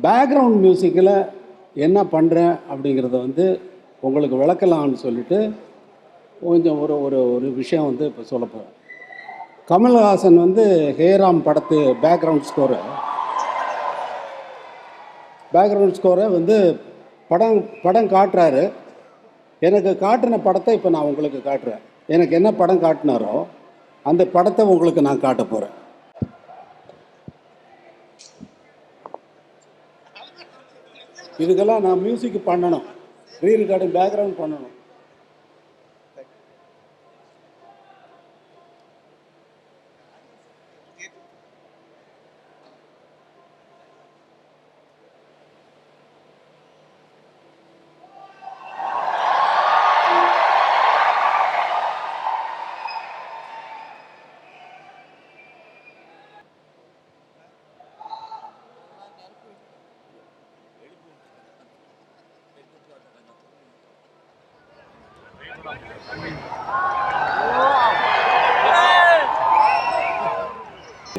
Background மியூசிக்கில் என்ன பண்ணுறேன் அப்படிங்கிறத வந்து உங்களுக்கு விளக்கலாம்னு சொல்லிட்டு கொஞ்சம் ஒரு ஒரு ஒரு விஷயம் வந்து இப்போ சொல்ல போகிறேன். கமல்ஹாசன் வந்து ஹேராம் படத்து பேக்ரவுண்ட் ஸ்கோரை வந்து படம் காட்டுறாரு. எனக்கு காட்டின படத்தை இப்போ நான் உங்களுக்கு காட்டுறேன். எனக்கு என்ன படம் காட்டினாரோ அந்த படத்தை உங்களுக்கு நான் காட்ட போகிறேன். இதுக்கெல்லாம் நான் மியூசிக் பண்ணணும், ரீ ரெக்கார்டிங் பேக்ரவுண்ட் பண்ணணும்.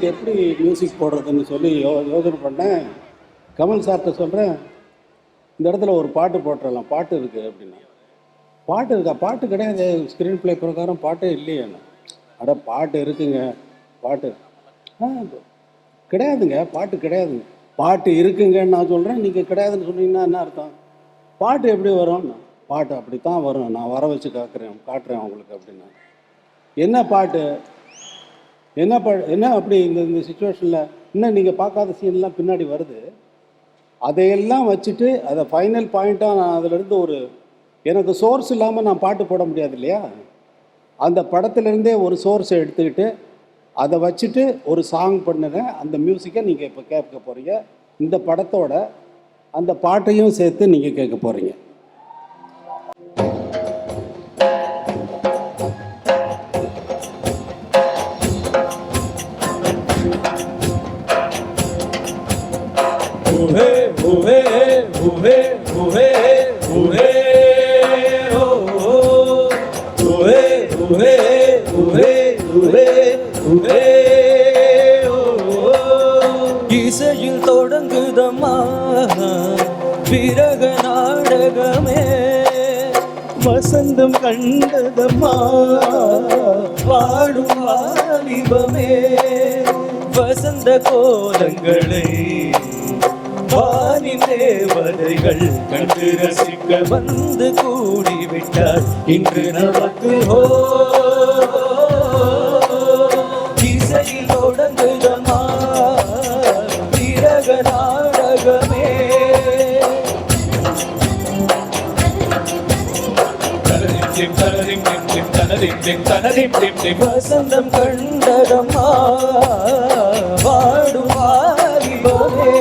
எப்படி மியூசிக் போடுறதுன்னு சொல்லி யோசனை பண்ணேன். கமல் சார்கிட்ட சொல்கிறேன், இந்த இடத்துல ஒரு பாட்டு போட்டுடலாம், பாட்டு இருக்குது அப்படின்னா. பாட்டு இருக்கா? பாட்டு கிடையாது, ஸ்க்ரீன் ப்ளே பிரகாரம் பாட்டே இல்லையே. அட பாட்டு இருக்குங்க, பாட்டு கிடையாதுங்க, பாட்டு கிடையாதுங்க. பாட்டு இருக்குங்கன்னு நான் சொல்கிறேன், நீங்கள் கிடையாதுன்னு சொன்னீங்கன்னா என்ன அர்த்தம்? பாட்டு எப்படி வரும்? பாட்டு அப்படித்தான் வரும், நான் வர வச்சு காட்டுறேன் உங்களுக்கு அப்படின்னா. என்ன பாட்டு, என்ன அப்படி இந்த சுச்சுவேஷனில் இன்னும் நீங்கள் பார்க்காத சீன்லாம் பின்னாடி வருது. அதையெல்லாம் வச்சுட்டு அதை ஃபைனல் பாயிண்ட்டாக நான் அதிலிருந்து ஒரு எனக்கு சோர்ஸ் இல்லாமல் நான் பாட்டு போட முடியாது இல்லையா? அந்த படத்துலேருந்தே ஒரு சோர்ஸை எடுத்துக்கிட்டு அதை வச்சுட்டு ஒரு சாங் பண்ணுறேன். அந்த மியூசிக்கை நீங்கள் இப்போ கேட்க போகிறீங்க. இந்த படத்தோட அந்த பாட்டையும் சேர்த்து நீங்கள் கேட்க போகிறீங்க. இசையில் தொடங்குதம்மா விரக நாடகமே, வசந்தம் கண்டதம்மா வாடும் வாலிபமே, வசந்த கோலங்களை வானின் தேவதைகள் கண்டு ரசிக்க வந்து கூடிவிட்டார் இன்று நமக்கு. இசையில் தொடங்குதம்மா விரக நாடகமே, வசந்தம் கண்டதம்மா வாடும் வாலிபமே.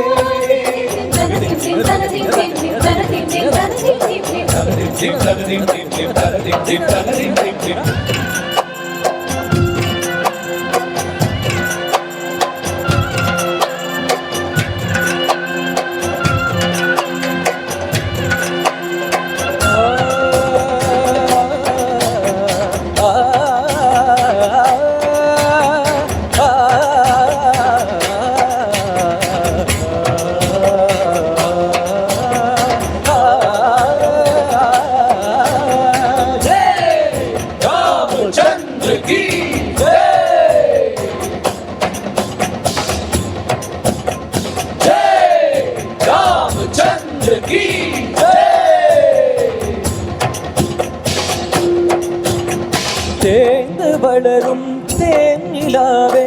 தேர்ந்து வளரும் தேனிலாவே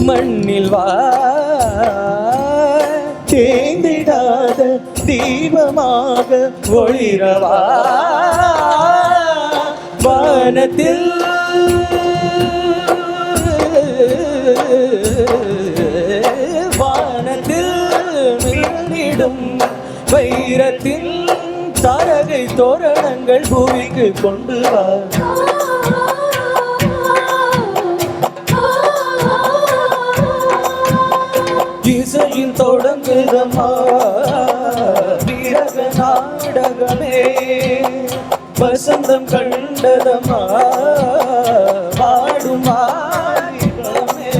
மண்ணில் வா, தேர்ந்திடாத தீபமாக ஒளிரவா, வானத்தில் வானத்தில் மின்னிடும் வைரத்தின் தாரகை தோரணங்கள் பூமிக்கு கொண்டு வா. இசையில் தொடங்குதம்மா விரக நாடகமே, வசந்தம் கண்டதம்மா வாடும் வாலிபமே.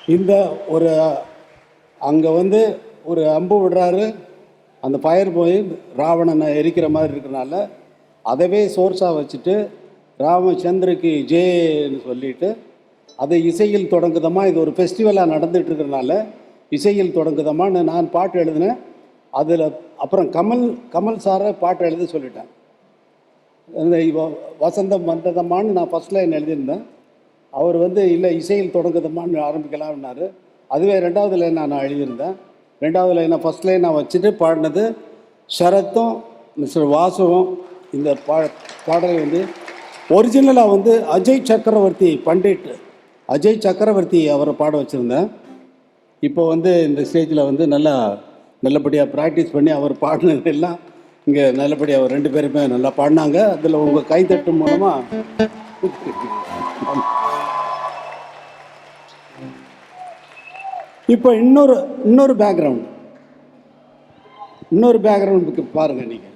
இந்த ஒரு அங்கே வந்து ஒரு அம்பு விடுறாரு, அந்த ஃபயர் போய் ராவணனை எரிக்கிற மாதிரி இருக்கிறனால அதவே சோர்ஸாக வச்சுட்டு ராமச்சந்திரக்கு ஜேன்னு சொல்லிட்டு அதை இசையில் தொடங்குதமா, இது ஒரு ஃபெஸ்டிவலாக நடந்துட்டு இருக்கிறனால இசையில் தொடங்குதமான்னு நான் பாட்டு எழுதினேன். அதில் அப்புறம் கமல் சாரை பாட்டு எழுத சொல்லிட்டேன். இந்த வசந்தம் வந்ததம்மான்னு நான் ஃபஸ்ட் லைன் எழுதியிருந்தேன். அவர் வந்து இல்லை இசையில் தொடங்குதம்மான்னு ஆரம்பிக்கலாம்னாரு. அதுவே 2வது லைன் நான் எழுதியிருந்தேன். 2வது லைனை ஃபஸ்ட் லைன் நான் வச்சுட்டு பாடினது சரத்தும் மிஸ்டர் வாசுவும். இந்த பாடல் வந்து ஒரிஜினலாக வந்து அஜய் சக்கரவர்த்தி, பண்டிட் அஜய் சக்கரவர்த்தி அவரை பாட வச்சுருந்தேன். இப்போ வந்து இந்த ஸ்டேஜில் வந்து நல்லபடியாக ப்ராக்டிஸ் பண்ணி அவர் பாடினது எல்லாம் இங்கே நல்லபடியாக அவர் 2 பேருமே நல்லா பாடினாங்க. அதில் உங்கள் கைத்தட்டு மூலமாக இப்போ இன்னொரு பேக்ரவுண்டுக்கு பாருங்கள் நீங்கள்.